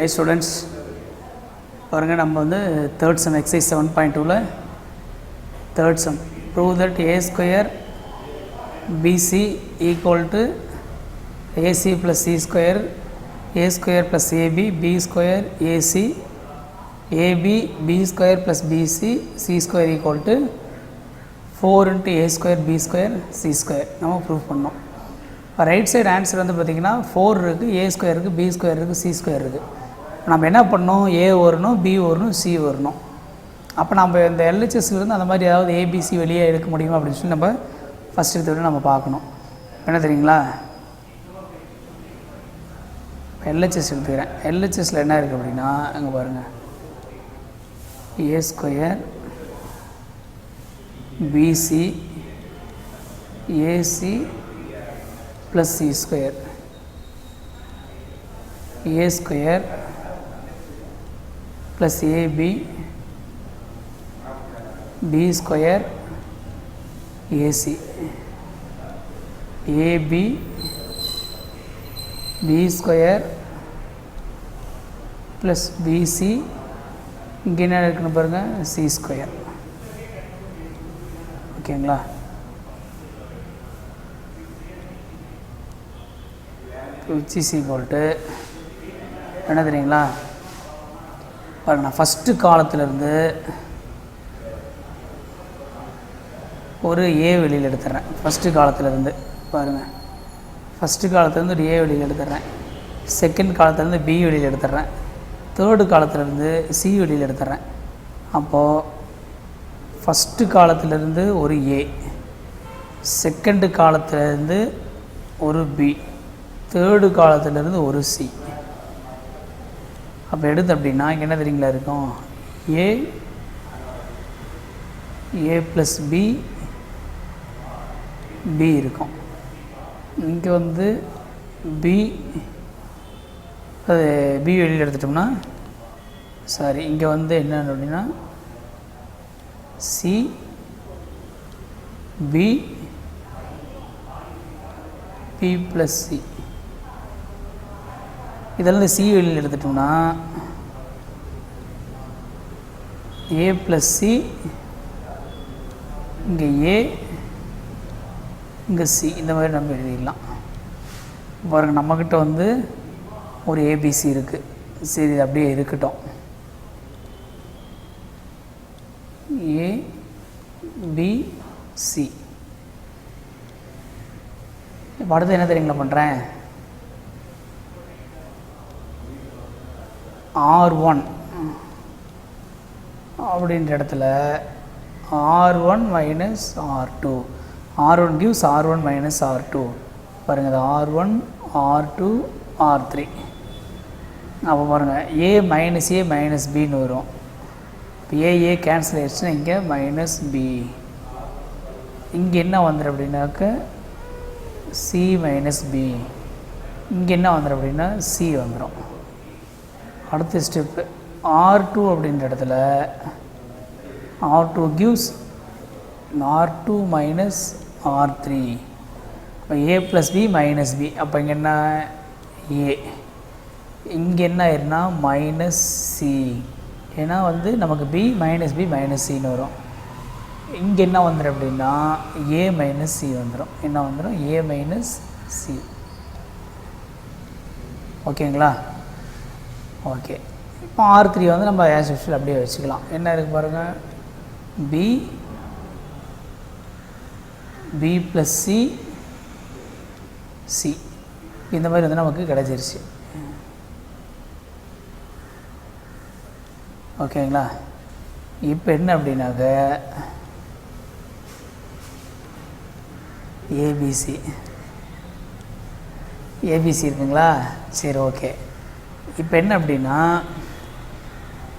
Hi students, பாருங்க நம்ம வந்து third sum exercise 7.2ல third sum prove that a square bc equal to ac plus c square a square plus ab b square ac ab b square plus bc c square equal to 4 into a square b square c square நம்ம prove பண்ணோம். Right side answer வந்து பார்த்திங்கன்னா 4 இருக்குது, a square இருக்குது, b square இருக்குது, c square இருக்குது. நம்ம என்ன பண்ணோம், a வரணும், b வரணும், c வரணும். அப்போ நம்ம இந்த எல்ஹெச்எஸ்லேருந்து அந்த மாதிரி ஏதாவது ஏபிசி வெளியே எடுக்க முடியுமா அப்படின்னு சொல்லி நம்ம ஃபஸ்ட் எடுத்து நம்ம பார்க்கணும். என்ன தெரியுங்களா, எல்ஹெச்எஸ் எடுத்துக்கிறேன். எல்ஹெச்எஸில் என்ன இருக்குது அப்படின்னா அங்கே பாருங்கள், a square BC AC plus c square a square plus ab b square ac ab b square plus bc இங்கே என்ன இருக்குன்னு பாருங்க, c square. ஓகேங்களா, which is equal to என்ன தெரியுங்களா, பாருங்க நான் ஃபஸ்ட்டு காலத்திலேருந்து ஒரு ஏ வெளியில் எடுத்துடுறேன். ஃபஸ்ட்டு காலத்திலேருந்து பாருங்கள், ஃபஸ்ட்டு காலத்துலேருந்து ஒரு ஏ வெளியில் எடுத்துடுறேன், செகண்ட் காலத்துலேருந்து பி வெளியில் எடுத்துடுறேன், தேர்டு காலத்துலேருந்து சி வெளியில் எடுத்துடுறேன். அப்போது ஃபஸ்ட்டு காலத்திலேருந்து ஒரு ஏ, செகண்டு காலத்திலேருந்து ஒரு பி, தேர்டு காலத்திலேருந்து ஒரு சி. அப்போ எடுத்து அப்படின்னா இங்கே என்ன தெரியுங்களா இருக்கும், ஏ ப்ளஸ் பி இருக்கும். இங்கே வந்து பி, அது பி வெளியில் எடுத்துட்டோம்னா சாரி, இங்கே வந்து என்ன அப்படின்னா C B B plus C. இதெல்லாம் இந்த சி வெளியில் எடுத்துட்டோம்னா ஏ ப்ளஸ் சி, இங்கே ஏ, இங்கே சி, இந்த மாதிரி நம்ம எழுதிடலாம். பாருங்கள் நம்மக்கிட்ட வந்து ஒரு ஏபிசி இருக்குது. சரி, இது அப்படியே இருக்கட்டும். ஏ பி சி. இப்போ அடுத்து என்ன தெரியுங்களா பண்ணுறேன், R1 அப்படின்ற இடத்துல R1 minus R2, R1 gives R1 minus R2. பாருங்கள், அது R1 R2 R3. அப்போ பாருங்கள், ஏ மைனஸ் பின்னு வரும். இப்போ ஏ கேன்சல் ஆயிடுச்சுன்னா இங்கே மைனஸ் பி. இங்கே என்ன வந்துடும் அப்படின்னாக்க சி மைனஸ் பி. இங்கே என்ன வந்துடும் அப்படின்னா சி வந்துடும். அடுத்த ஸ்டெப்பு R2 அப்படின்ற இடத்துல R2 gives R2 minus R3. இப்போ ஏ ப்ளஸ் பி மைனஸ் பி. அப்போ இங்கே என்ன ஏ, இங்கே என்ன ஆயிருன்னா மைனஸ் சி. ஏன்னா வந்து நமக்கு பி மைனஸ் சின்னு வரும். இங்கே என்ன வந்துடும் அப்படின்னா ஏ மைனஸ் சி வந்துடும். என்ன வந்துடும், ஏ மைனஸ் சி. ஓகேங்களா, ஓகே. இப்போ R3 வந்து நம்ம ஆஸ் யூஷுவல் அப்படியே வச்சுக்கலாம். என்ன இருக்குது பாருங்கள், பி ப்ளஸ் சி இந்த மாதிரி வந்து நமக்கு கிடச்சிருச்சு. ஓகேங்களா, இப்போ என்ன அப்படின்னாக்க ஏபிசி இருக்குங்களா. சரி, ஓகே. இப்போ என்ன அப்படின்னா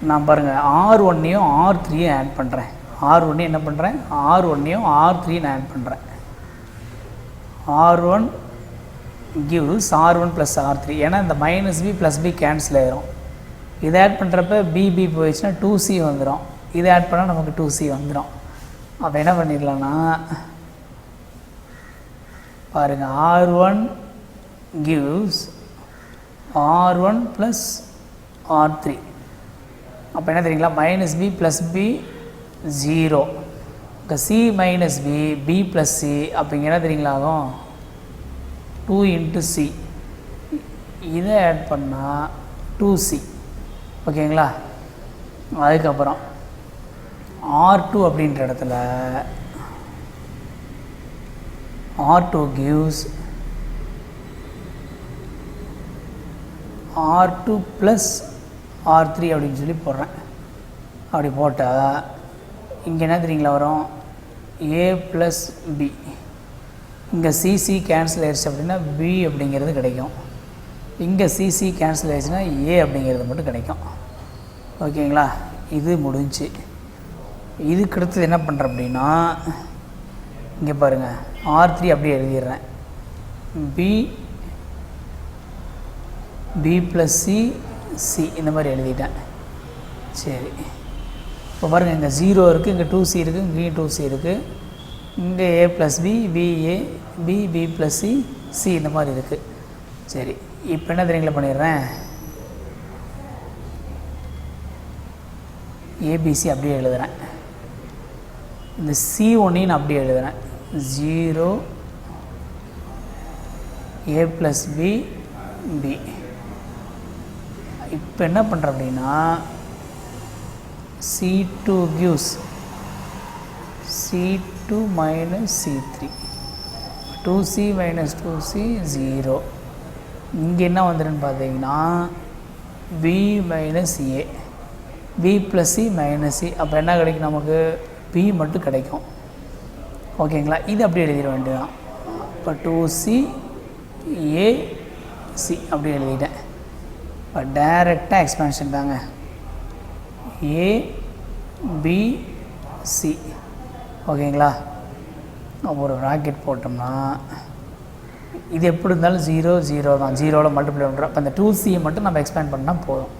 நான் பாருங்கள் R1ஐயும் R3யும் ஆட் பண்ணுறேன். R1ஐயும் என்ன பண்ணுறேன், R1ஐயும் R3யும் ஆட் பண்ணுறேன். R1 gives R1 plus R3. ஏன்னா இந்த minus B plus B cancel ஆகிரும். இதை ஆட் பண்ணுறப்ப பிபி போயிடுச்சுன்னா 2C வந்துடும். இதை ஆட் பண்ணால் நமக்கு 2C வந்துடும். அப்போ என்ன பண்ணிடலான்னா பாருங்கள், R1 gives R1 plus R3. அப்போ என்ன தெரியுங்களா, மைனஸ் பி ப்ளஸ் பி 0. இப்போ C minus B B plus C, அப்போ இங்கே என்ன தெரியுங்களா ஆகும், 2 இன்ட்டு சி. இதை ஆட் பண்ணால் 2C. ஓகேங்களா. அதுக்கப்புறம் R2 அப்படின்ற இடத்துல R2 gives R2 plus R3 அப்படின்னு சொல்லி போடுறேன். அப்படி போட்டால் இங்கே என்ன தெரியுங்களா வரும், A ப்ளஸ் பி. இங்கே சிசி கேன்சல் ஆயிடுச்சு அப்படின்னா B அப்படிங்கிறது கிடைக்கும். இங்கே சிசி கேன்சல் ஆயிடுச்சுன்னா A அப்படிங்கிறது மட்டும் கிடைக்கும். ஓகேங்களா. இது முடிஞ்சு. இதுக்கு அடுத்தது என்ன பண்ணுறேன் அப்படின்னா, இங்கே பாருங்கள், R3 அப்படியே எழுதிடுறேன். பி ப்ளஸ் சி இந்த மாதிரி எழுதிட்டேன். சரி, இப்போ பாருங்கள், இங்கே 0 இருக்குது, இங்கே 2C இருக்குது, இங்கேயும் 2C இருக்குது, இங்கே A plus B BA B plus C இந்த மாதிரி இருக்குது. சரி, இப்போ என்ன தெரியுங்களா பண்ணிடுறேன், ஏபிசி அப்படியே எழுதுகிறேன். இந்த C1 நான் அப்படியே எழுதுகிறேன். 0 A ப்ளஸ் பி. இப்போ என்ன பண்ணுறேன் அப்படின்னா, C2 gives C2 minus C3, 2C minus 2C 0. இங்கே என்ன வந்துடுன்னு பார்த்தீங்கன்னா B minus A, B plus C minus C. அப்போ என்ன கிடைக்கும், நமக்கு B மட்டும் கிடைக்கும். ஓகேங்களா. இது அப்படி எழுதிட வேண்டியதான். இப்போ 2C AC அப்படி எழுதிட்டேன். இப்போ டைரெக்டாக எக்ஸ்பேன்ஷன் தாங்க, ABC. ஓகேங்களா. அப்போ ஒரு ப்ராக்கெட் போட்டோம்னா இது எப்படி இருந்தாலும் 0 0 தான், 0வில் மல்டிப்ளை பண்ணுறோம். அப்போ இந்த 2C மட்டும் நம்ம எக்ஸ்பேண்ட் பண்ணால் போதும்.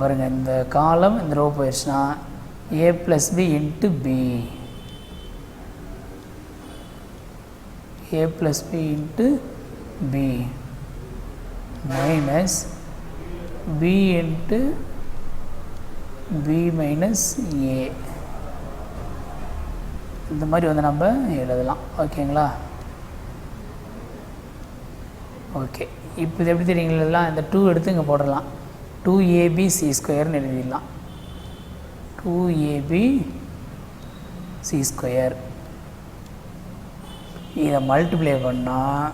பாருங்கள், இந்த காலம் இந்த ரோ போயிடுச்சுன்னா A plus B into B, A plus B into B minus B into B minus A. இந்த மாதிரி வந்து நம்ம எழுதலாம். ஓகேங்களா. ஓகே, இப்போ இது எப்படி தெரியுங்களா, இந்த 2 எடுத்து இங்கே போடலாம். 2AB C ஸ்கொயர்னு எழுதிடலாம். 2AB C square. இதை மல்டிப்ளை பண்ணால்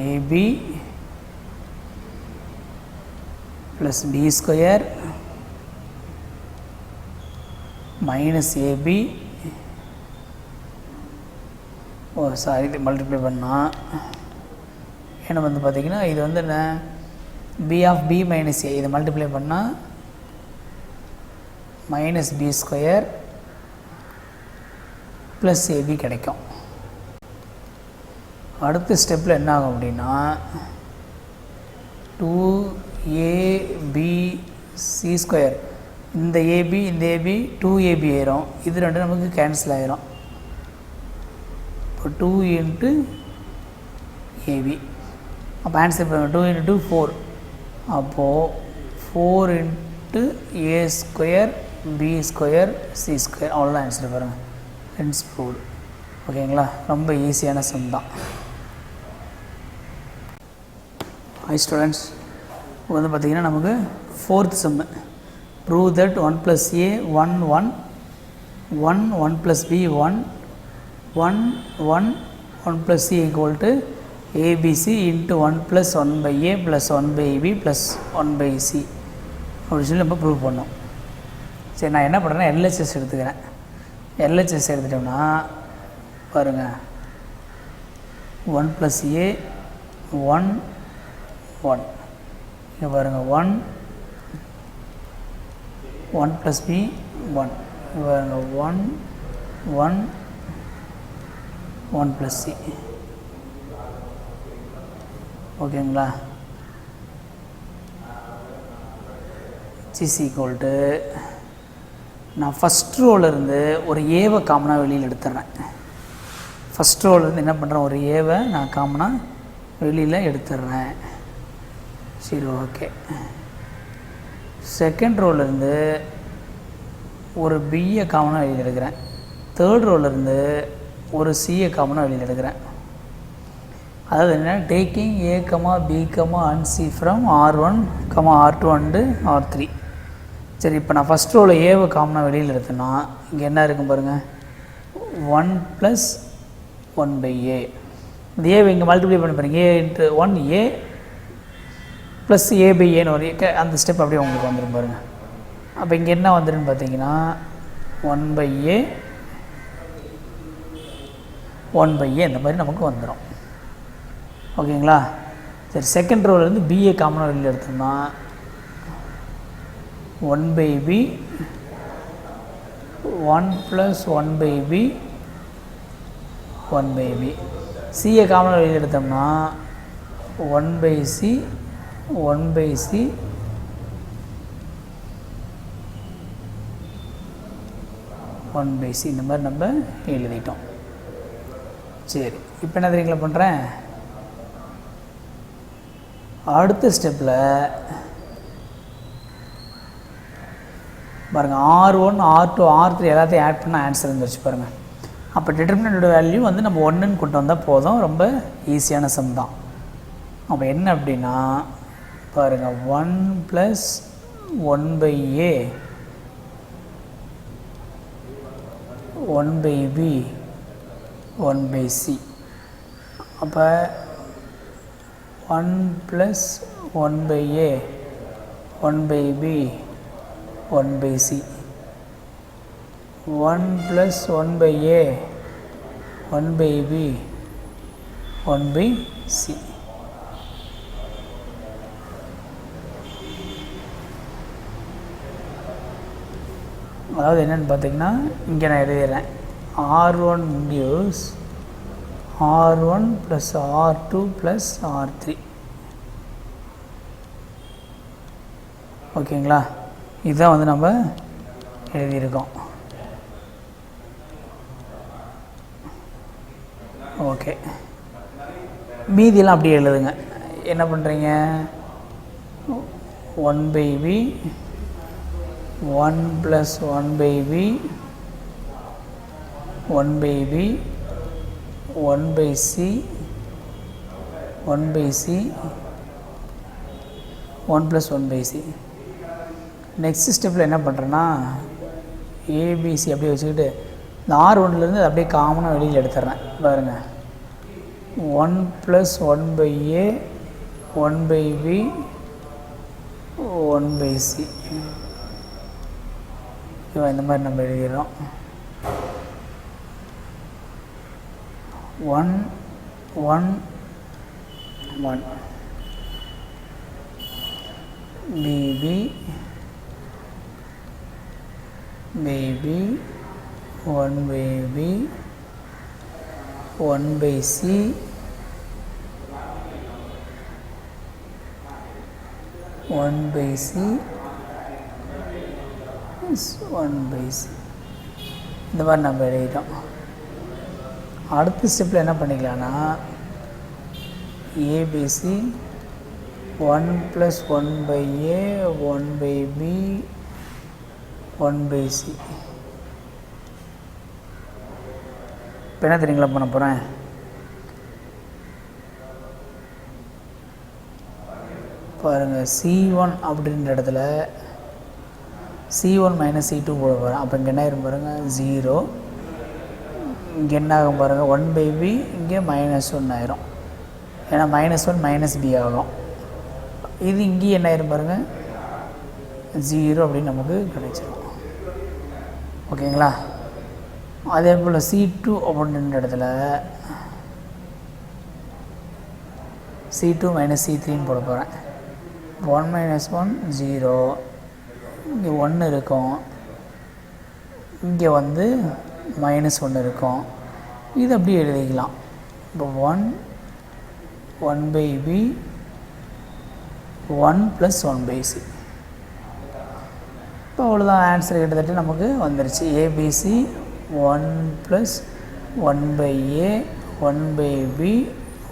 AB plus B square minus AB. இது மல்டிப்ளை பண்ணால் என்ன வந்து பார்த்திங்கன்னா, இது வந்து என்ன, B of B minus A. இதை மல்டிப்ளை பண்ணால் minus B square plus AB கிடைக்கும். அடுத்த ஸ்டெப்பில் என்ன ஆகும் அப்படின்னா, 2AB C ஸ்கொயர், இந்த AB இந்த AB 2AB ஆயிரும். இது ரெண்டு நமக்கு கேன்சல் ஆயிரும். இப்போ 2 இன்ட்டு AB. அப்போ ஆன்சர் பண்ணுங்கள், 2 இன்ட்டு 2 4. அப்போது 4 into A square B square C square. அவ்வளோதான் ஆன்சர் பாருங்கள். Hence proved. ஓகேங்களா. ரொம்ப ஈஸியான சம் தான். ஹை ஸ்டூடெண்ட்ஸ், இப்போ வந்து பார்த்திங்கன்னா நமக்கு 4th sum. Prove that 1 plus A 1 1 1 1 plus B 1 1 1 1 plus C equal to ABC into 1 plus 1 by A plus 1 by B plus 1 by C அப்படின்னு சொல்லி நம்ம ப்ரூவ் பண்ணோம். சரி, நான் என்ன பண்ணுறேன்னா LHS எடுத்துக்கிறேன். LHS எடுத்துட்டோம்னா பாருங்கள், 1 ப்ளஸ் A 1 1, இங்கே பாருங்கள் 1 1 ப்ளஸ் B 1, இங்கே பாருங்கள் 1 1 1 ப்ளஸ் C. ஓகேங்களா. இஸ் ஈக்குவல் டு, நான் ஃபஸ்ட் ரோலேருந்து ஒரு ஏவை காமனாக வெளியில் எடுத்துட்றேன். ஃபஸ்ட் ரோலேருந்து என்ன பண்ணுறேன், ஒரு ஏவை நான் காமனாக வெளியில் எடுத்துடுறேன். 0. ஓகே. செகண்ட் ரோலேருந்து ஒரு பியை காமனாக வெளியில் எடுக்கிறேன். தேர்ட் ரோலேருந்து ஒரு சியை காமனாக வெளியில் எடுக்கிறேன். அதாவது என்ன, taking A, B, and C from R1, R2 and R3. சரி, இப்போ நான் ஃபஸ்ட் ரோவில் ஏவை காமனாக வெளியில் எடுத்தேன்னா இங்கே என்ன இருக்கும் பாருங்கள், 1 + 1/A. இந்த ஏவை இங்கே மல்டிப்ளை பண்ணி பாருங்க, A × 1A ப்ளஸ் A/Aன்னு ஒரு அந்த ஸ்டெப் அப்படியே உங்களுக்கு வந்துடும் பாருங்கள். அப்போ இங்கே என்ன வந்துடுன்னு பார்த்தீங்கன்னா 1/A 1/A இந்த மாதிரி நமக்கு வந்துடும். ஓகேங்களா? சரி, செகண்ட் ரோலேருந்து பிஏ காமனாக வெளியில் எடுத்தோம்னா 1/B 1 + 1/B 1/B. சிஏ காமனாக வெளியில் எடுத்தோம்னா 1/C 1/C 1/C இந்த மாதிரி நம்ம எழுதிட்டோம். சரி, இப்போ என்ன தெரியுங்களா பண்ணுறேன், அடுத்த ஸ்டெப்பில் பாருங்கள், R1 R2 R3 எல்லாத்தையும் ஆட் பண்ணால் ஆன்சர் வந்துருச்சு பாருங்கள். அப்போ டிட்டர்மினன்டோட வேல்யூ வந்து நம்ம 1ன்னு கொண்டு வந்தால் போதும், ரொம்ப ஈஸியான சம் தான். அப்போ என்ன அப்படின்னா பாருங்கள், 1 + 1/A 1/B 1/C. அப்போ 1 + 1/A 1/B 1/C 1 + 1/A 1/B 1/C. அதாவது என்னென்னு பார்த்தீங்கன்னா இங்கே நான் எழுதிடுறேன், R1 gives R1 + R2 + R3. ஓகேங்களா? இதுதான் வந்து நம்ம எழுதியிருக்கோம். ஓகே, மீதியெல்லாம் அப்படியே எழுதுங்க. என்ன பண்ணுறீங்க, 1/B 1 + 1/B 1/B 1/C 1/C 1 + 1/C. Next ஸ்டெப்பில் என்ன பண்ணுறேன்னா ABC அப்படியே வச்சுக்கிட்டு இந்த R1லேருந்து அது அப்படியே காமனாக வெளியில் எடுத்துட்றேன் பாருங்கள். 1 + 1/A 1/B 1/C இந்த மாதிரி நம்ம எழுதிடுறோம். 1 1 1 BB BB 1/B 1/C 1/C 1/C இந்த மாதிரி நம்ம எழுதிட்டோம். அடுத்த ஸ்டெப்பில் என்ன பண்ணிக்கலாம்னா ABC 1 + 1/A 1/B 1/C. இப்போ என்ன தெரியுங்களா பண்ண போகிறேன், பாருங்கள், C1 அப்படின்ற இடத்துல C1 - C2 போட போகிறேன். அப்போ இங்கே என்ன ஆயிரும் பாருங்கள், 0. இங்கே என்ன ஆகும் பாருங்கள், 1/B இங்கே -1 ஆயிரும். ஏன்னா -1 -B ஆகும். இது இங்கேயும் என்ன ஆயிரும் பாருங்கள், 0 அப்படின்னு நமக்கு கிடைச்சிடும். ஓகேங்களா? அதே போல் C2 அப்படின்ற இடத்துல C2 - C3ன்னு போட போகிறேன். 1 - 1 0, இங்கே 1 இருக்கும், இங்கே வந்து -1 இருக்கும். இது அப்படியே எழுதிக்கலாம். இப்போ 1 1/B 1 + 1/C. இப்போ அவ்வளோதான், ஆன்சர் கிட்டத்தட்ட நமக்கு வந்துருச்சு. ABC 1 + 1/A 1/B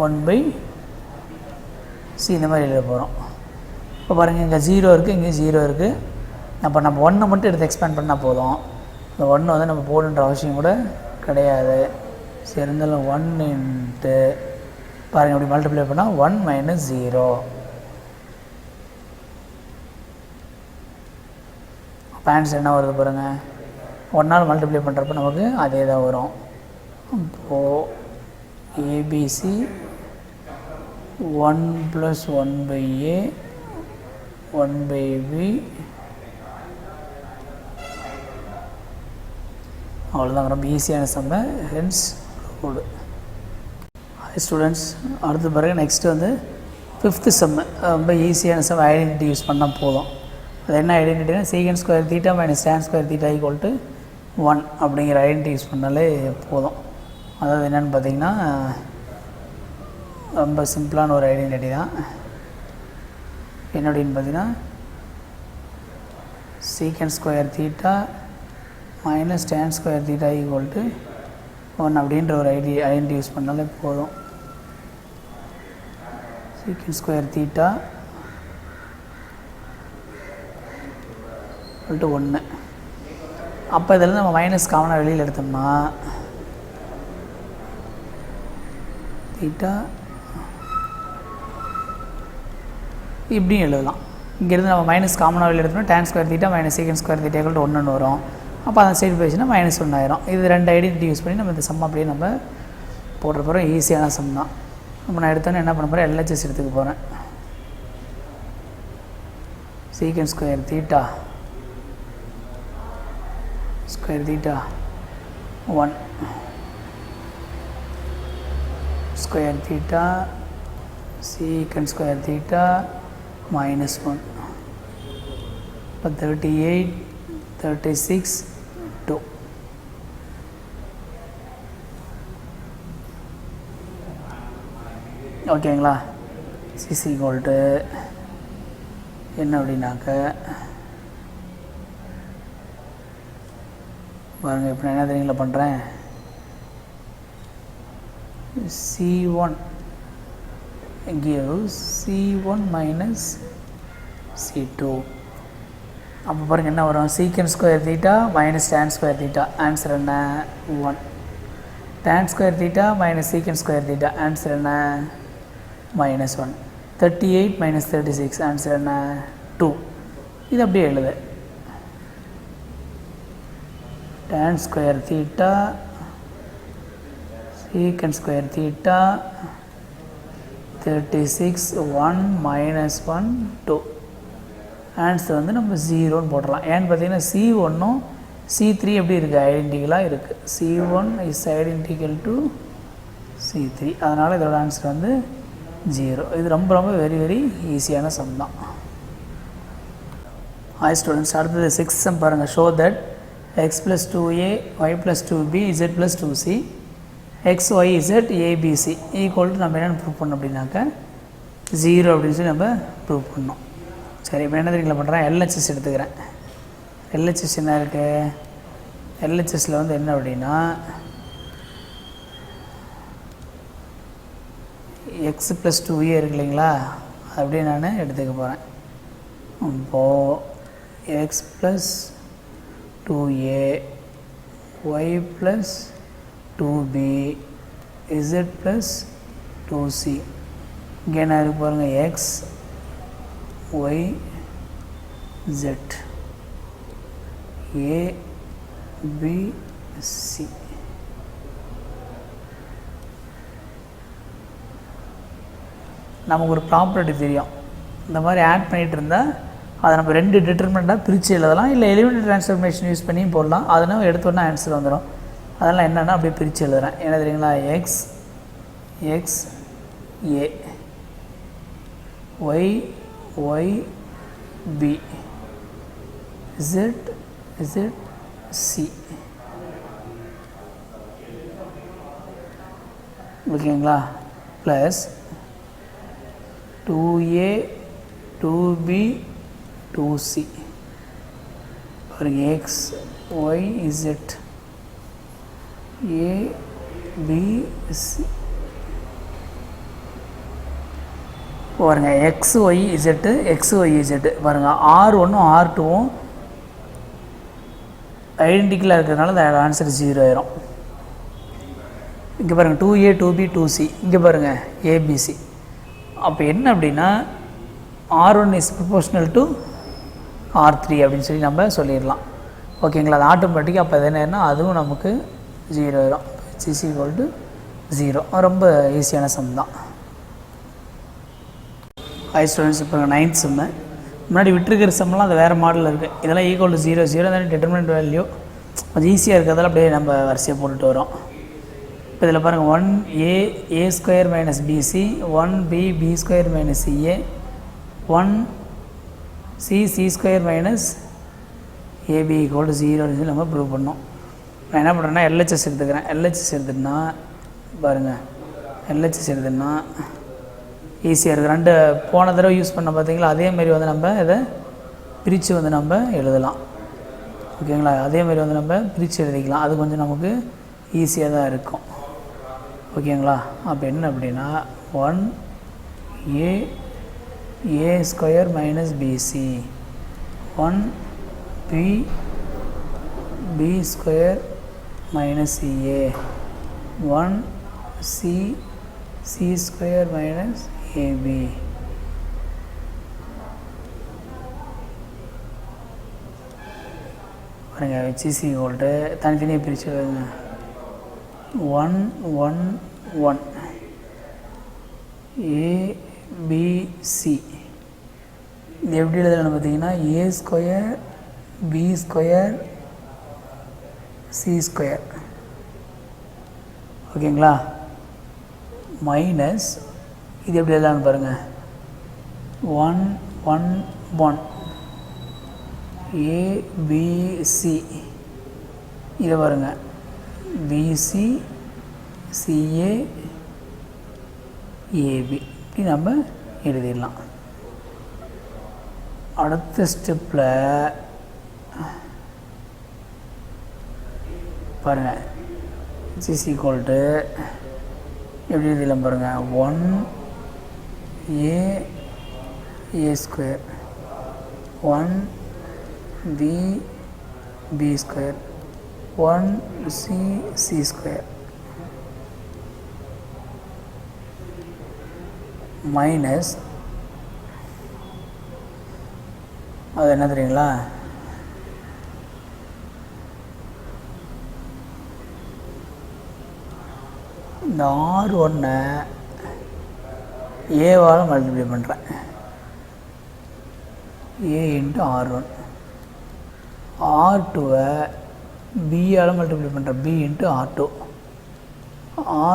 1/C இந்த மாதிரி எழுத போகிறோம். இப்போ பாருங்கள் இங்கே 0 இருக்குது, இங்கே 0 இருக்குது. அப்போ நம்ம 1 மட்டும் எடுத்து எக்ஸ்பேண்ட் பண்ணால் போதும். இந்த 1 வந்து நம்ம போடுன்ற அவசியம் கூட கிடையாது. சரி, இருந்தாலும் 1 இன்ட்டு பாருங்கள் அப்படி மல்டிப்ளை பண்ணால் 1 மைனஸ் 0. அப்போ ஆன்சர் என்ன வருது பாருங்கள், 1 மல்டிப்ளை பண்ணுறப்ப நமக்கு அதே தான் வரும். இப்போது ஏபிசி 1 + 1/a 1/b அவ்வளோதான். ரொம்ப ஈஸியான சம்ம, ஹென்ஸ் ப்ரூவ்டு. ஹாய் ஸ்டூடெண்ட்ஸ், அடுத்த பிறகு நெக்ஸ்ட்டு வந்து 5th சம்மு. ரொம்ப ஈஸியான சம், ஐடென்டிட்டி யூஸ் பண்ணால் போதும். அது என்ன ஐடென்டிட்டினா secant square theta minus tan square theta = 1 அப்படிங்கிற ஐடென்டிட்டி யூஸ் பண்ணாலே போதும். அதாவது என்னென்னு பார்த்தீங்கன்னா ரொம்ப சிம்பிளான ஒரு ஐடென்டிட்டி தான். என்ன அப்படின்னு பார்த்தீங்கன்னா secant square theta minus tan square theta = 1 அப்படின்ற ஒரு ஐடென்டிட்டி யூஸ் பண்ணாலே போதும். Secant square theta = 1. அப்போ இதில் நம்ம மைனஸ் காமனாக வெளியில் எடுத்தோம்னா தீட்டா இப்படியும் எழுதலாம். இங்கேருந்து நம்ம மைனஸ் காமனாக வெளியில் எடுத்தோம்னா tan square theta minus secant square theta = 1 வரும். அப்போ அந்த சைடு போயிடுச்சுன்னா -1 ஆயிரும். இது 2 ஐடென்டிட்டி யூஸ் பண்ணி நம்ம இந்த சம் அப்படியே நம்ம போடுற போகிறோம். ஈஸியான சம் தான். நம்ம நான் எடுத்தோன்னே என்ன பண்ண போகிறேன், LHS எடுத்துக்க போகிறேன். Secant square theta square theta 1 square theta secant square theta -1. இப்போ 38 36 2. ஓகேங்களா. சிசி ஈக்குவல்ட்டு என்ன அப்படின்னாக்க பாருங்கள், இப்போ நான் என்ன தெரியுங்களா பண்ணுறேன், C1 gives C1 minus C2. அப்போ பாருங்கள் என்ன வரும், secant square theta minus tan square theta, answer என்ன 1. tan square theta minus secant square theta, answer என்ன -1. 38 மைனஸ் 36, ஆன்சர் என்ன 2. இது அப்படியே எழுது, tan square theta secant square theta 36 1 -1 2. Answer வந்து நம்ம 0ன்னு போடலாம். ஏன்னு பார்த்தீங்கன்னா C1ம் C3 எப்படி இருக்குது, ஐடென்டிக்கலாக இருக்குது. C1 is identical to C3. அதனால் இதோட ஆன்சர் வந்து 0. இது ரொம்ப ரொம்ப வெரி வெரி ஈஸியான சம் தான். ஹாய் ஸ்டூடெண்ட்ஸ், அடுத்தது 6th சம் பாருங்கள். Show that x + 2a y + 2b z + 2c x y z abc = நம்ம என்னென்னு ப்ரூவ் பண்ணோம் அப்படின்னாக்க 0 அப்படின்னு சொல்லி நம்ம ப்ரூவ் பண்ணோம். சரி, இப்போ என்ன தெரியுங்களா பண்ணுறேன், LHS எடுத்துக்கிறேன். LHS என்ன இருக்குது, LHSல வந்து என்ன அப்படின்னா x + 2a இருக்கு இல்லைங்களா, அப்படியே நான் எடுத்துக்க போகிறேன். இப்போது x + 2a y + 2b z + 2c. இங்கே என்ன இருக்குது பாருங்கள், x y z a b c. நமக்கு ஒரு ப்ராப்பர்ட்டி தெரியும், இந்த மாதிரி ஆட் பண்ணிகிட்டு இருந்தால் அதை நம்ம 2 டிட்டர்மினண்ட்டாக பிரித்து எழுதலாம், இல்லை எலிமெண்டரி ட்ரான்ஸ்ஃபர்மேஷன் யூஸ் பண்ணியும் போடலாம். அதனால் எடுத்தோன்னா ஆன்சர் வந்துடும். அதெல்லாம் என்னென்னா அப்படியே பிரித்து எழுதுகிறேன். என்ன தெரியுங்களா, x x a y y b z z c. ஓகேங்களா, ப்ளஸ் 2a 2b 2c. பாருங்கள், x y z a b c. பாருங்கள் X Y Z X Y Z பாருங்கள் R1ம் R2ம் ஐடென்டிக்கலாக இருக்கிறதுனால அந்த ஆன்சர் 0 ஆயிரும். இங்கே பாருங்கள் 2A 2B 2C இங்கே பாருங்கள் ஏபிசி. அப்போ என்ன அப்படின்னா R1 is proportional to R3 அப்படின்னு சொல்லி நம்ம சொல்லிடலாம். ஓகேங்களா? அது ஆட்டோமேட்டிக்காக அப்போ என்னன்னா அதுவும் நமக்கு 0 ஆயிரும். Is equal to 0. ரொம்ப ஈஸியான சம் தான். ஹை ஸ்டூடெண்ட்ஸ் இப்போ 9th சம்மு முன்னாடி விட்டுருக்கிற சம்மெலாம் அது வேறு மாடலில் இருக்குது. இதெல்லாம் ஈக்குவல் டு 0 0 தான் டிட்டர்மினன்ட் வேல்யூ. கொஞ்சம் ஈஸியாக இருக்கிறதால அப்படியே நம்ம வரிசையாக போட்டுட்டு வரோம். இப்போ இதில் பாருங்கள் 1A A square minus BC 1B B square minus CA 1C C square minus AB equal to 0 அப்படின்னு சொல்லி நம்ம ப்ரூவ் பண்ணோம். நான் என்ன பண்ணுறேன்னா LHS எடுத்துக்கிறேன். LHS எடுத்துன்னா பாருங்கள் LHS எடுத்துன்னா ஈஸியாக இருக்குது. ரெண்டு போன தடவை யூஸ் பண்ண பார்த்தீங்களா அதேமாரி வந்து நம்ம இதை பிரித்து வந்து நம்ம எழுதலாம். ஓகேங்களா? அதேமாரி வந்து நம்ம பிரித்து எழுதிக்கலாம். அது கொஞ்சம் நமக்கு ஈஸியாக தான் இருக்கும். ஓகேங்களா? அப்போ என்ன அப்படின்னா 1A A square minus BC 1B B square minus CA 1C C square minus AB பாருங்க which is equal to தனித்தனியாக பிரித்து எழுதுங்க 1 1 1 ABC இது எப்படி எழுதலாம் பார்த்தீங்கன்னா A square B square C square. ஓகேங்களா? மைனஸ் இது எப்படி எழுதலாம்னு பாருங்கள் 1 1 1 ABC இதை பாருங்கள் BC CA AB இப்படி நம்ம எழுதிடலாம். அடுத்த ஸ்டெப்பில் பாருங்கள் இஸ் ஈக்குவல் டு எப்படி எழுதலாம் பாருங்கள் 1A A square 1B B square 1C C square minus அது என்ன தெரியுங்களா இந்த R1 ஏவால் மல்டிப்ளை பண்ணுறேன் A இன்ட்டு R1 R2 பியால் மல்டிப்ளை பண்ணுறேன் B into R2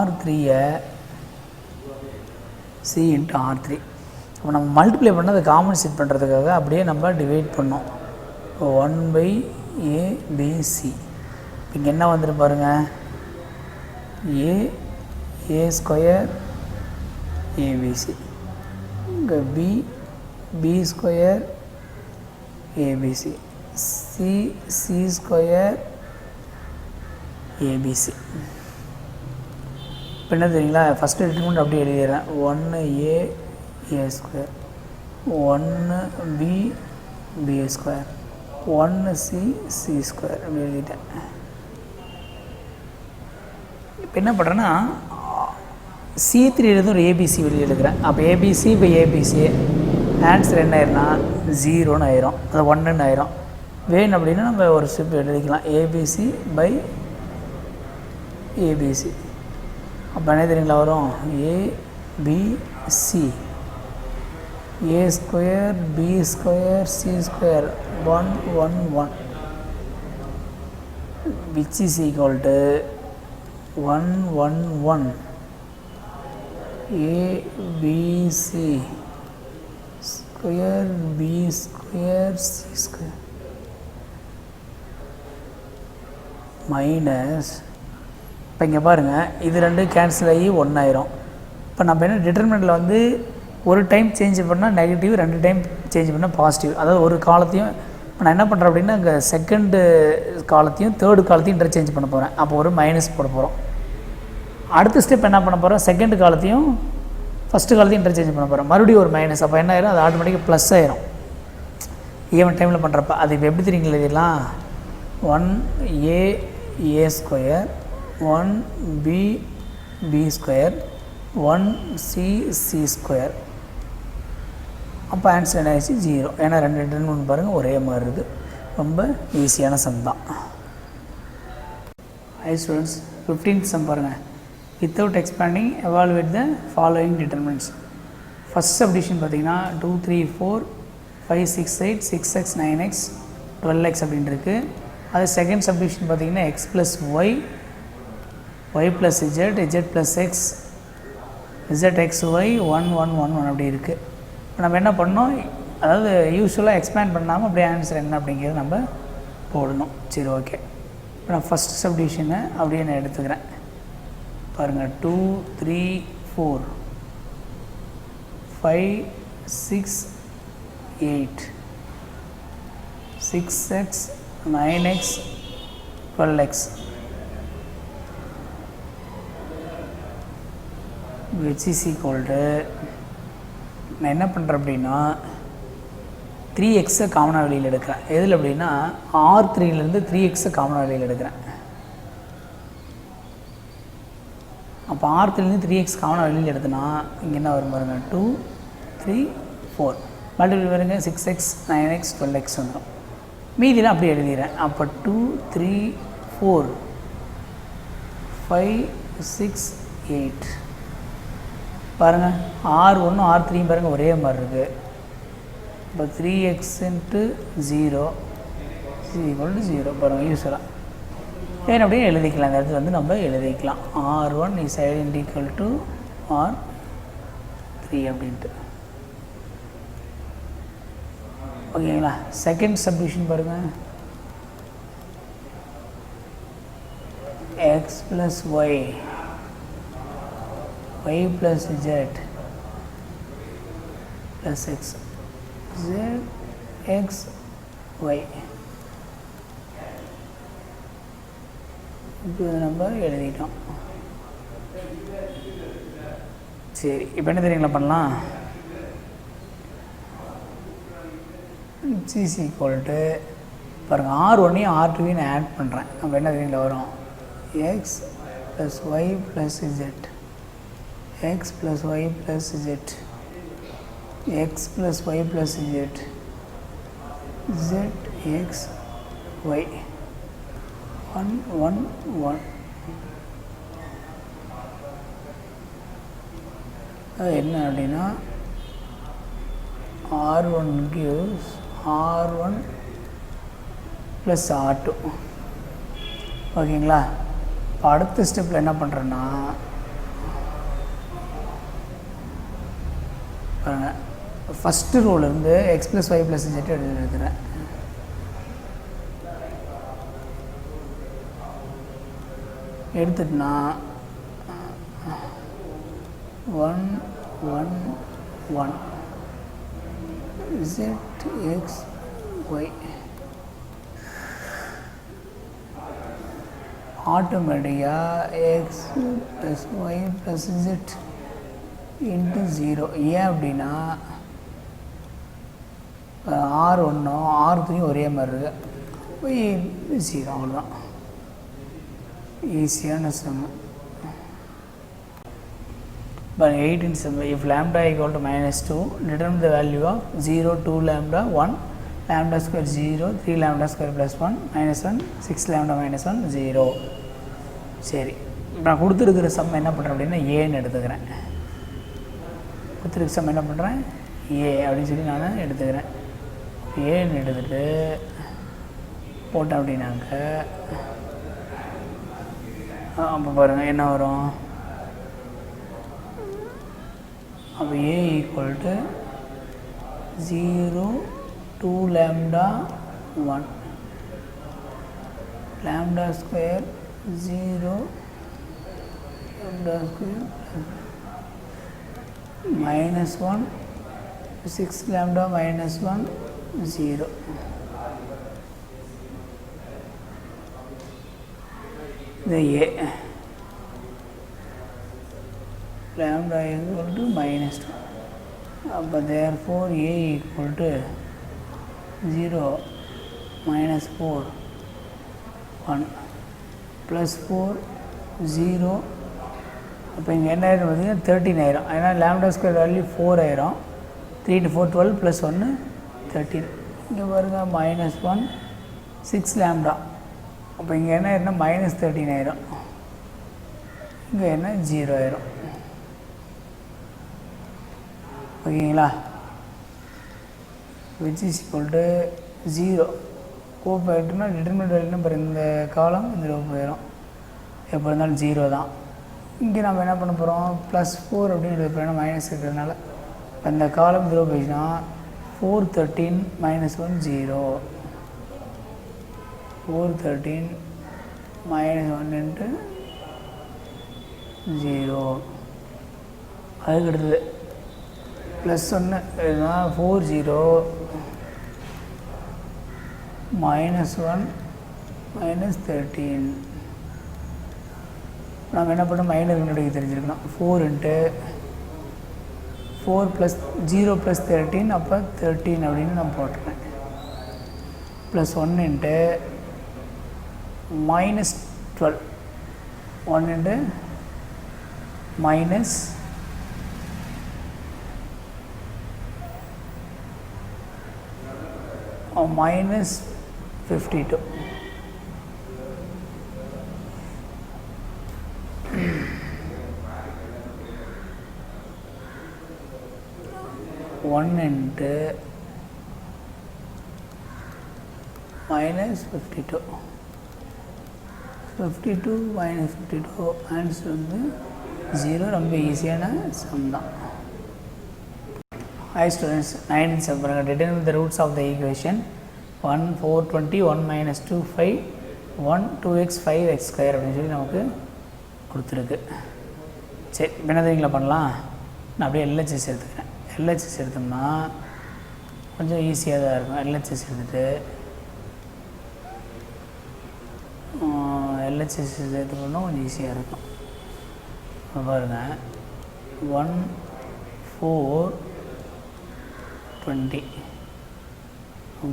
R3 C into R3. அப்போ நம்ம மல்டிப்ளை பண்ண அதை காம்பன்சேட் பண்ணுறதுக்காக அப்படியே நம்ம டிவைட் பண்ணோம் 1/ABC. இங்கே என்ன வந்துட்டு பாருங்கள் A ஸ்கொயர் ABC இங்கே B square ABC C square ABC. இப்போ என்ன தெரியுங்களா ஃபஸ்ட்டு டிட்டர்மினன்ட் அப்படியே எழுதிடுறேன் 1A square 1B square 1C square அப்படி எழுதிட்டேன். இப்போ என்ன பண்ணுறேன்னா C3 எழுதும் ஒரு ABC வெளியே எழுதுகிறேன். அப்போ ABC பை ABC ஆன்சர் என்ன ஆயிருன்னா 0ன்னு ஆயிரும். அது 1ன்னு ஆயிரும். வேணும் அப்படின்னா நம்ம ஒரு ஸ்டெப் எழுதிக்கலாம் ABC பை ABC. அப்போ என்ன தெரியுங்களா வரும் ABC A square B square C square 1 1 1 which is equal to 1 1 1 ABC square B square C square minus இப்போ இங்கே பாருங்கள் இது ரெண்டு கேன்சல் ஆகி 1 ஆயிரும். இப்போ நம்ம என்ன டிட்டர்மினன்ட்டில் வந்து ஒரு டைம் சேஞ்ச் பண்ணால் நெகட்டிவ், 2 டைம் சேஞ்ச் பண்ணால் பாசிட்டிவ். அதாவது ஒரு காலத்தையும் இப்போ நான் என்ன பண்ணுறேன் அப்படின்னா இங்கே செகண்டு காலத்தையும் தேர்டு காலத்தையும் இன்டர்சேஞ்ச் பண்ண போகிறேன். அப்போ ஒரு மைனஸ் போட போகிறோம். அடுத்த ஸ்டெப் என்ன பண்ண போகிறோம் செகண்ட் காலத்தையும் ஃபஸ்ட்டு காலத்தையும் இன்டர்சேஞ்ச் பண்ண போகிறோம். மறுபடியும் ஒரு மைனஸ், அப்போ என்ன ஆயிரும், அது ஆட்டோமேட்டிக்காக ப்ளஸ் ஆயிரும் ஈவன் டைமில் பண்ணுறப்ப. அது இப்போ எப்படி தெரியுங்களா எழுதிடலாம், 1a square 1b square 1c square. அப்போ ஆன்சர் என்ன ஆயிடுச்சு, 0. ஏன்னா 2 ஒன்று பாருங்கள் ஒரே மாதிரி இருக்குது. ரொம்ப ஈஸியான சம் தான். ஹை ஸ்டூடெண்ட்ஸ், 15th சம் பாருங்கள். Without expanding evaluate the following determinants. First submission பார்த்தீங்கன்னா 2 3 4 5 6 8 6x 9x 12x அப்படின்னு இருக்குது. அது செகண்ட் சப்டிஷன் பார்த்தீங்கன்னா x + y y + z z + x zxy 1 1 1 1 அப்படி இருக்குது. இப்போ நம்ம என்ன பண்ணோம், அதாவது யூஸ்வலாக எக்ஸ்பேண்ட் பண்ணாமல் அப்படியே ஆன்சர் என்ன அப்படிங்கிறது நம்ம போடணும். சரி, ஓகே. இப்போ நான் ஃபஸ்ட்டு சப்டிஷனை அப்படியே நான் எடுத்துக்கிறேன். பாருங்கள், 2 3 4 5 6 8 6x 9x 12x which is equal to, நான் என்ன பண்ணுறேன் அப்படின்னா 3xை காமனாக வெளியில் எடுக்கிறேன். எதில் அப்படின்னா R3லேருந்து 3xை காமனாக வெளியில் எடுக்கிறேன். அப்போ R3லேருந்து 3x காமனாக வெளியில் எடுத்தனா இங்கே என்ன வரும் பாருங்கள், 2 3 4 மல்டிபிள் பாருங்க 6x 9x 12x வந்துடும். மீதிலாம் அப்படியே எழுதிடுறேன். அப்போ 2 3 4 5 6 8 பாருங்கள், R1 R3 பாருங்கள் ஒரே மாதிரி இருக்குது. இப்போ 3x × 0 = 0 பாருங்கள் யூஸ்வலாக ஏன் அப்படியே எழுதிக்கலாம். அந்த இடத்துல வந்து நம்ம எழுதிக்கலாம் R1 is identical to R3 அப்படின்ட்டு. ஓகேங்களா. செகண்ட் சப்டிஷன் பாருங்கள், x + y y + z + x z x y இப்போ நம்ம எழுதிட்டோம். சரி, இப்போ என்ன தெரியுங்களா பண்ணலாம், இஸ் ஈக்குவல் டு பாருங்கள் R1ஐயும் R2ஐயும் நான் ஆட் பண்ணுறேன். அப்போ என்ன தெரியுங்களா வரும், x + y + z x + y + z x + y + z z x y 1 1 1. அது என்ன அப்படின்னா R1 gives R1 + R2. ஓகேங்களா. இப்போ அடுத்த ஸ்டெப்பில் என்ன பண்ணுறேன்னா பாருங்கள், ஃபஸ்ட்டு ரோலேருந்து x + y + z எழுதுகிறேன். எடுத்துட்டுனா 1 1 1 z x y ஆட்டோமேட்டிக்காக x + y + z × 0. ஏன் அப்படின்னா R1 R3 ஒரே மாதிரி இருக்குது. 0 அவ்வளோதான். ஈஸியான some. But 18th sum, if lambda equal to -2, determine the value of 0, 2 lambda, 1 lambda square 0, 3 lambda square plus 1, -1, 6 lambda -1, 0. சரி, நான் கொடுத்துருக்கிற சம் என்ன பண்ணுறேன் அப்படின்னா ஏன்னு எடுத்துக்கிறேன். கொடுத்துருக்க சம் என்ன பண்ணுறேன், ஏ அப்படின்னு சொல்லி நான் எடுத்துக்கிறேன். ஏன்னு எடுத்துகிட்டு போட்டேன் அப்படின்னாக்க அப்போ பாருங்கள் என்ன வரும், அப்போ a = 0, 2 lambda 1 lambda square 0 lambda square -1 6 lambda -1 0. இது a. lambda equal to -2. அப்போ therefore a equal to 0 -4 1 +4 0. அப்போ இங்கே என்ன ஆயிரும் பார்த்தீங்கன்னா 13 ஆயிரும். ஏன்னா lambda ஸ்கொயர் வேல்யூ 4 ஆயிரும். 3 to 4 12 + 1 13. இங்கே பாருங்கள் -1 6 lambda. அப்போ இங்கே என்ன ஆயிருன்னா -13 ஆயிரும். இங்கே என்ன 0 ஆயிரும். ஓகேங்களா? which is equal to 0. கோப்பு ஆகிட்டுனா டிட்டர்மினன்ட் வேல்யூ பாருங்கள், இந்த காலம் இந்த ரோ போயிடும். எப்போ இருந்தாலும் 0 தான். இங்கே நம்ம என்ன பண்ண போகிறோம், +4 அப்படின்னு எழுத போகிறோம், மைனஸ் இருக்கிறதுனால. இந்த காலம் 0 போயிடுச்சுன்னா 4 13 -1 0. 4 13 -1 × 0. அதுக்கு அடுத்தது +1 4 0 -1 -13. நம்ம என்ன பண்ணோம், மைனர் முன்னாடி தெரிஞ்சிருக்கணும். 4 × 4 + 0 + 13 அப்போ 13 அப்படின்னு நான் போட்டுறேன். +1 × -12 1 × -52. -1 × -52. 52 -52 ஆன்சர் வந்து 0. ரொம்ப ஈஸியான சம் தான். Hi students, 9th sum பாருங்கள். Determine the roots of the equation 1 4 20 1 - 2 5 1 2x 5x square அப்படின்னு சொல்லி நமக்கு கொடுத்துருக்கு. சரி, என்ன தெரியுங்களா பண்ணலாம், நான் அப்படியே LHS எடுத்துக்கிறேன். LHS எடுத்தோம்னா கொஞ்சம் ஈஸியாக தான் இருக்கும். LHS எடுத்துகிட்டு LHS எடுத்துக்கணும்னா கொஞ்சம் ஈஸியாக இருக்கும். பாருங்கள் 1 4 20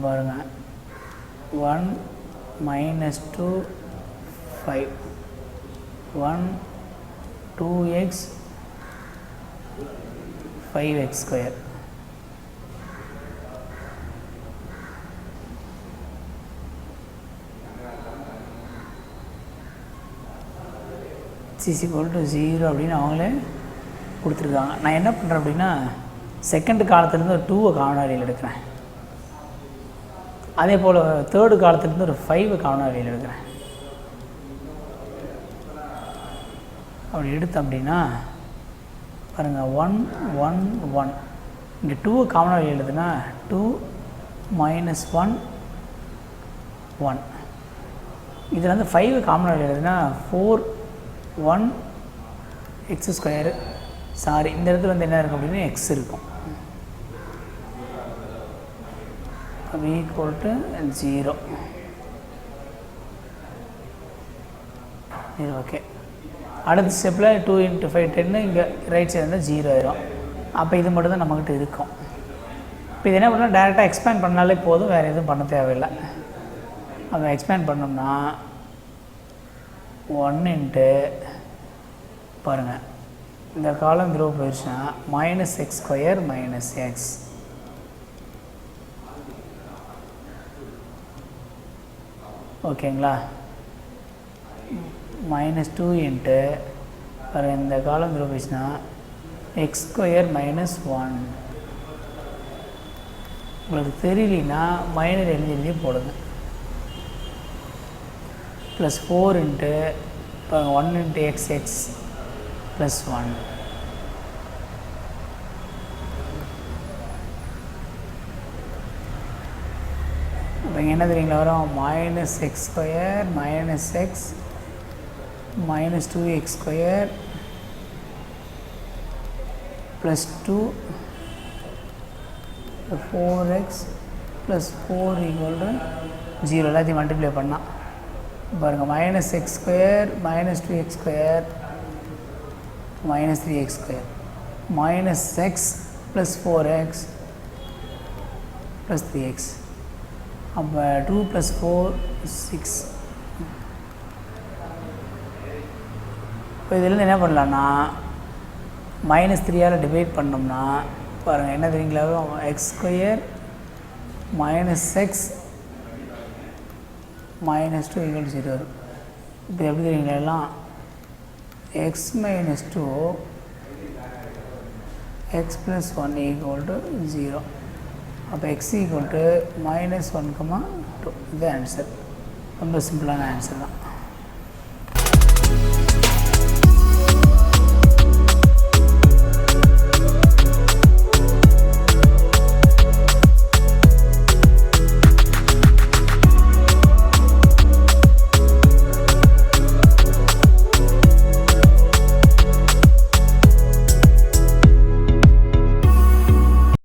பாருங்கள் 1 - 2 5 1 2x 5x square. is equal to 0 அப்படின்னு அவங்களே கொடுத்துருக்காங்க. நான் என்ன பண்ணுறேன் அப்படின்னா, செகண்ட் காலத்துலேருந்து ஒரு 2 காமன் வேல்யூ எடுக்கிறேன். அதே போல் தேர்டு காலத்துலேருந்து ஒரு 5 காமன் வேல்யூ எடுக்கிறேன். அப்படி எடுத்தோம் அப்படின்னா பாருங்கள் 1 1 1. இங்கே 2 காமன் வேல்யூ எழுதுனா 2 - 1 1. இதில் வந்து 5 காமன் வேல்யூ எழுதுனா 4 1 x ஸ்கொயரு. சாரி, இந்த இடத்துல வந்து என்ன இருக்கும் அப்படின்னா x இருக்கும். அப்போ ஈக்குவல் டு 0. ஓகே, அடுத்த ஸ்டெப்பில் 2 × 5 10. இங்கே ரைட் சைடு இருந்தால் 0 ஆயிரும். அப்போ இது மட்டும் தான் நம்மக்கிட்ட இருக்கும். இப்போ இது என்ன பண்ணால் டேரெக்டாக எக்ஸ்பேண்ட் பண்ணாலே போதும், வேறு எதுவும் பண்ண தேவையில்லை. அதை எக்ஸ்பேண்ட் பண்ணோம்னா 1 × பாருங்கள், இந்த காலம் 0 போயிடுச்சுன்னா -x ஸ்கொயர் - x. ஓகேங்களா? -2 × பாருங்கள், இந்த காலம் 0 போயிடுச்சுன்னா x ஸ்கொயர் -1. உங்களுக்கு தெரியலனா மைனர் எழுதி போடுங்க. +4 × 1 × x +1. அப்போ இங்கே என்ன தெரியுங்களா வரும், -x square -x -2x square +2 4x +4 = 0. எல்லாத்தையும் மல்டிப்ளை பண்ணால் பாருங்கள் -x square -2x square minus 3x square minus x plus 4x plus 3x அப்போ 2 plus 4 6. இப்போ இதில் என்ன பண்ணலான்னா மைனஸ் 3ஆல் டிவைட் பண்ணோம்னா பாருங்கள் என்ன தெரியுங்களா X square minus X minus 2 equal 0 வரும். இப்போ எப்படி தெரியுங்களா எல்லாம் X minus 2 X plus 1 equal to 0. அப்போ எக்ஸ் ஈக்குவல் டு -1, 2. இது ஆன்சர். ரொம்ப சிம்பிளான ஆன்சர் தான்.